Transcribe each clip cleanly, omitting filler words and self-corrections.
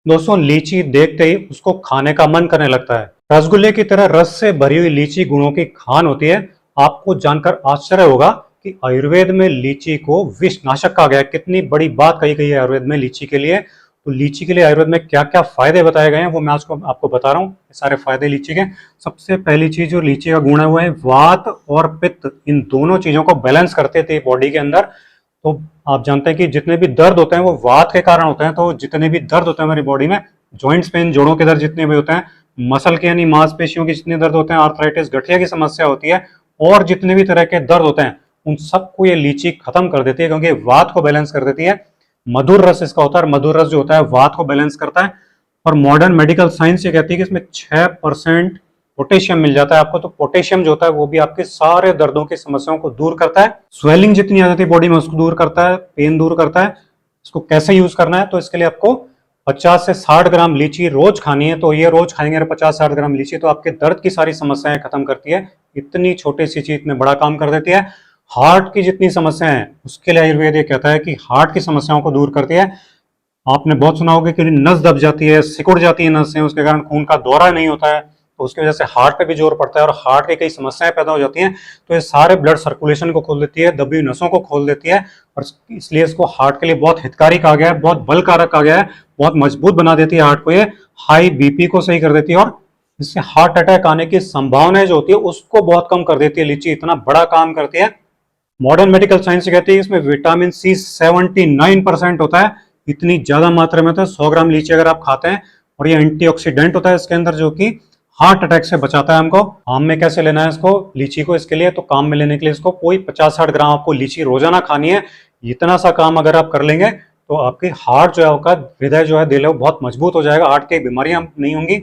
दोस्तों, लीची देखते ही उसको खाने का मन करने लगता है। रसगुल्ले की तरह रस से भरी हुई लीची गुणों की खान होती है। आपको जानकर आश्चर्य होगा कि आयुर्वेद में लीची को विषनाशक कहा गया है। कितनी बड़ी बात कही गई है आयुर्वेद में लीची के लिए। तो लीची के लिए आयुर्वेद में क्या क्या फायदे बताए गए हैं वो मैं आज को आपको बता रहा हूँ। सारे फायदे लीची के। सबसे पहली चीज जो लीची का गुण है वो है वात और पित्त, इन दोनों चीजों को बैलेंस करते थे बॉडी के अंदर। तो आप जानते हैं कि जितने भी दर्द होते हैं वो वात के कारण होते हैं। तो जितने भी दर्द होते हैं हमारी बॉडी में, जॉइंट्स पेन, जोड़ों के दर्द जितने भी होते हैं, मसल के यानी मांसपेशियों के जितने दर्द होते हैं, आर्थराइटिस, गठिया की समस्या होती है, और जितने भी तरह के दर्द होते हैं उन सबको ये लीची खत्म कर देती है, क्योंकि वात को बैलेंस कर देती है। मधुर रस इसका होता है, मधुर रस जो होता है वात को बैलेंस करता है। और मॉडर्न मेडिकल साइंस ये कहती है कि इसमें 6% पोटेशियम मिल जाता है आपको। तो पोटेशियम जो होता है वो भी आपके सारे दर्दों की समस्याओं को दूर करता है। स्वेलिंग जितनी आ जाती है बॉडी में उसको दूर करता है, पेन दूर करता है। इसको कैसे यूज करना है, तो इसके लिए आपको 50 से 60 ग्राम लीची रोज खानी है। तो ये रोज खाएंगे 50-60 ग्राम लीची तो आपके दर्द की सारी समस्याएं खत्म करती है। इतनी छोटी सी चीज इतने बड़ा काम कर देती है। हार्ट की जितनी समस्याएं हैं उसके लिए आयुर्वेद ये कहता है कि हार्ट की समस्याओं को दूर करती है। आपने बहुत सुना होगा कि नस दब जाती है, सिकुड़ जाती है नसें, उसके कारण खून का दौरा नहीं होता है, तो उसकी वजह से हार्ट पे भी जोर पड़ता है और हार्ट की कई समस्याएं पैदा हो जाती हैं। तो ये सारे ब्लड सर्कुलेशन को खोल देती है, दबी हुई नसों को खोल देती है, और इसलिए इसको हार्ट के लिए बहुत हितकारी कहा गया है, बहुत बलकारक कहा गया है, बहुत मजबूत बना देती है हार्ट को। ये हाई बीपी को सही कर देती है, और इससे हार्ट अटैक आने की संभावनाएं जो होती है उसको बहुत कम कर देती है। लीची इतना बड़ा काम करती है। मॉडर्न मेडिकल साइंस कहती है इसमें विटामिन सी 79% होता है। इतनी ज्यादा मात्रा में होता है। 100 ग्राम लीची अगर आप खाते हैं, और ये एंटीऑक्सीडेंट होता है इसके अंदर जो कि हार्ट अटैक से बचाता है हमको। काम में कैसे लेना है इसको, लीची को, इसके लिए तो काम में लेने के लिए इसको कोई 50-60 ग्राम आपको लीची रोजाना खानी है। इतना सा काम अगर आप कर लेंगे तो आपकी हार्ट जो है आपका हृदय जो है दिल है वो बहुत मजबूत हो जाएगा, हार्ट की बीमारियां नहीं होंगी।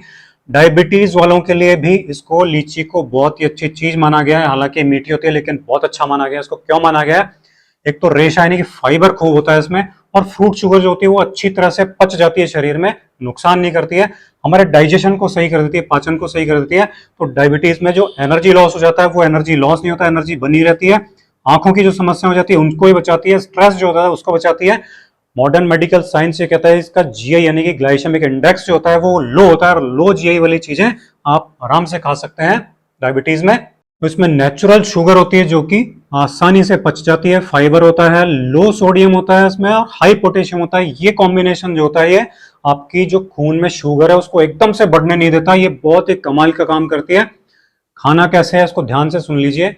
डायबिटीज वालों के लिए भी इसको, लीची को बहुत ही अच्छी चीज माना गया है। हालांकि मीठी होती है लेकिन बहुत अच्छा माना गया है। इसको क्यों माना गया है, एक तो रेशा यानी कि फाइबर खूब होता है इसमें, और फ्रूट शुगर जो होती है वो अच्छी तरह से पच जाती है शरीर में, नुकसान नहीं करती है, हमारे डाइजेशन को सही कर देती है, पाचन को सही कर देती है। तो डायबिटीज में जो एनर्जी लॉस हो जाता है वो एनर्जी लॉस नहीं होता, एनर्जी बनी रहती है। आंखों की जो समस्या हो जाती है उनको ही बचाती है, स्ट्रेस जो होता है उसको बचाती है। मॉडर्न मेडिकल साइंस ये कहता है इसका जीआई यानी कि ग्लाइसेमिक इंडेक्स जो होता है वो लो होता है, और लो जीआई वाली चीजें आप आराम से खा सकते हैं डायबिटीज में। तो इसमें नेचुरल शुगर होती है जो कि आसानी से पच जाती है, फाइबर होता है, लो सोडियम होता है इसमें, और हाई पोटेशियम होता है। ये कॉम्बिनेशन जो होता है ये आपकी जो खून में शुगर है उसको एकदम से बढ़ने नहीं देता। ये बहुत ही कमाल का काम करती है। खाना कैसे है इसको ध्यान से सुन लीजिए।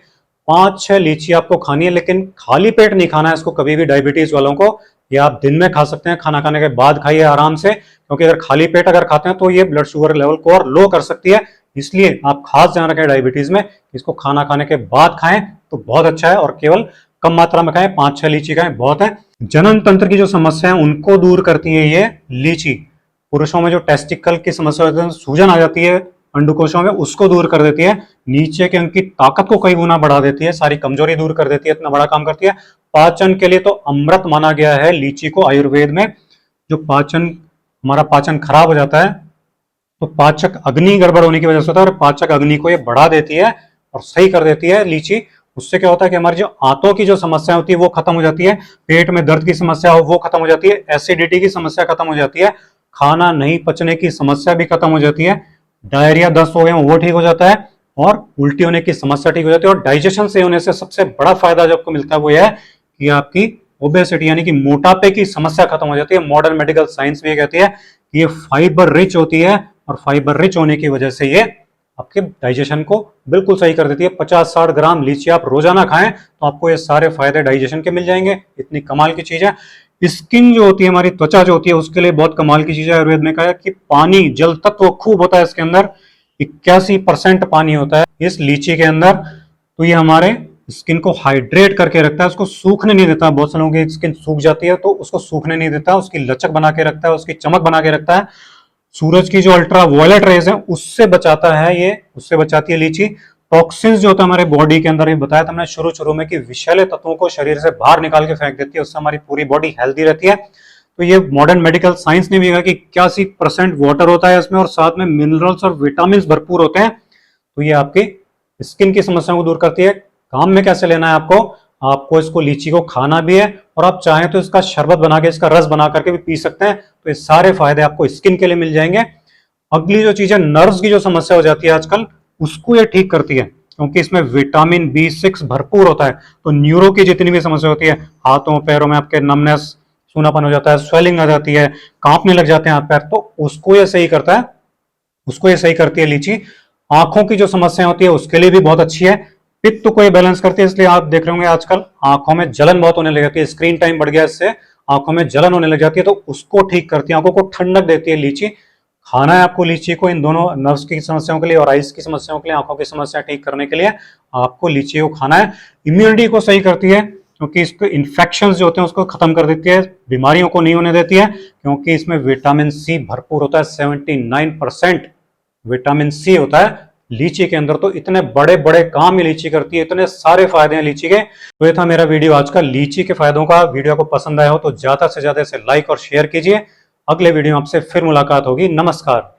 5-6 लीची आपको खानी है, लेकिन खाली पेट नहीं खाना है इसको कभी भी डायबिटीज वालों को। ये आप दिन में खा सकते हैं, खाना खाने के बाद खाइए आराम से, क्योंकि अगर खाली पेट अगर खाते हैं तो ये ब्लड शुगर लेवल को और लो कर सकती है। इसलिए आप खास ध्यान रखें डायबिटीज में, इसको खाना खाने के बाद खाएं तो बहुत अच्छा है, और केवल कम मात्रा में खाएं, 5-6 लीची खाएं बहुत है। जनन तंत्र की जो समस्या है उनको दूर करती है ये लीची। पुरुषों में जो टेस्टिकल की समस्या होती है, सूजन आ जाती है अंडकोशों में, उसको दूर कर देती है। नीचे के उनकी ताकत को कई गुना बढ़ा देती है, सारी कमजोरी दूर कर देती है, इतना बड़ा काम करती है। पाचन के लिए तो अमृत माना गया है लीची को आयुर्वेद में। जो पाचन, हमारा पाचन खराब हो जाता है तो पाचक अग्नि गड़बड़ होने की वजह से होता है, और पाचक अग्नि को ये बढ़ा देती है और सही कर देती है लीची। उससे क्या होता है कि हमारी जो आंतों की जो समस्या होती है वो खत्म हो जाती है, पेट में दर्द की समस्या हो वो खत्म हो जाती है, एसिडिटी की समस्या खत्म हो जाती है, खाना नहीं पचने की समस्या भी खत्म हो जाती है, डायरिया, दस्त हो गए वो ठीक हो जाता है, और उल्टी होने की समस्या ठीक हो जाती है। और डाइजेशन से होने से सबसे बड़ा फायदा जो आपको मिलता है वो यह है कि आपकी ओबेसिटी यानी कि मोटापे की समस्या खत्म हो जाती है। मॉडर्न मेडिकल साइंस भी कहती है कि ये फाइबर रिच होती है, और फाइबर रिच होने की वजह से ये आपके डाइजेशन को बिल्कुल सही कर देती है। 50-60 ग्राम लीची आप रोजाना खाएं तो आपको ये सारे फायदे डाइजेशन के मिल जाएंगे। इतनी कमाल की चीज है। स्किन जो होती है, हमारी त्वचा जो होती है, उसके लिए बहुत कमाल की चीज है। आयुर्वेद में कहा है कि पानी, जल तत्व खूब होता है इसके अंदर, 81% पानी होता है इस लीची के अंदर। तो ये हमारे स्किन को हाइड्रेट करके रखता है, उसको सूखने नहीं देता। बहुत से लोगों की स्किन सूख जाती है तो उसको सूखने नहीं देता, उसकी लचक बना के रखता है, उसकी चमक बना के रखता है। सूरज की जो अल्ट्रा वायलेट रेज है उससे बचाता है ये, उससे बचाती है लीची। टॉक्सिन्स जो होता है हमारे बॉडी के अंदर, ये बताया था हमने शुरू में कि विषैले तत्वों को शरीर से बाहर निकाल के फेंक देती है, उससे हमारी पूरी बॉडी हेल्दी रहती है। तो ये मॉडर्न मेडिकल साइंस ने भी कहा कि 81% वाटर होता है इसमें, और साथ में मिनरल्स और विटामिन भरपूर होते हैं। तो ये आपकी स्किन की समस्याओं को दूर करती है। काम में कैसे लेना है आपको, आपको इसको लीची को खाना भी है और आप चाहें तो इसका शरबत बना के, इसका रस बना करके भी पी सकते हैं। तो ये सारे फायदे आपको स्किन के लिए मिल जाएंगे। अगली जो चीज है, नर्व्स की जो समस्या हो जाती है आजकल, उसको ये ठीक करती है क्योंकि इसमें विटामिन B6 भरपूर होता है। तो न्यूरो की जितनी भी समस्या होती है, हाथों पैरों में आपके नमनेस, सूनापन हो जाता है, स्वेलिंग आ जाती है, कांपने लग जाते हैं हाथ पैर, तो उसको ये सही करता है, उसको ये सही करती है लीची। आंखों की जो समस्या होती है उसके लिए भी बहुत अच्छी है। पित्त को ये बैलेंस करती है, इसलिए आप देख रहे होंगे आजकल आंखों में जलन बहुत होने लग जाती है, स्क्रीन टाइम बढ़ गया, इससे आंखों में जलन होने लग जाती है, तो उसको ठीक करती है, आंखों को ठंडक देती है लीची। खाना है आपको लीची को इन दोनों नर्व्स की समस्याओं के लिए और आइज की समस्याओं के लिए, आंखों की समस्या ठीक करने के लिए आपको लीची को खाना है। इम्यूनिटी को सही करती है क्योंकि इसको इन्फेक्शन जो होते हैं उसको खत्म कर देती है, बीमारियों को नहीं होने देती है, क्योंकि इसमें विटामिन सी भरपूर होता है। 79% विटामिन सी होता है लीची के अंदर। तो इतने बड़े बड़े काम ये लीची करती है, इतने सारे फायदे हैं लीची के। तो ये था मेरा वीडियो आज का लीची के फायदों का। वीडियो को पसंद आया हो तो ज्यादा से ज्यादा इसे लाइक और शेयर कीजिए। अगले वीडियो में आपसे फिर मुलाकात होगी। नमस्कार।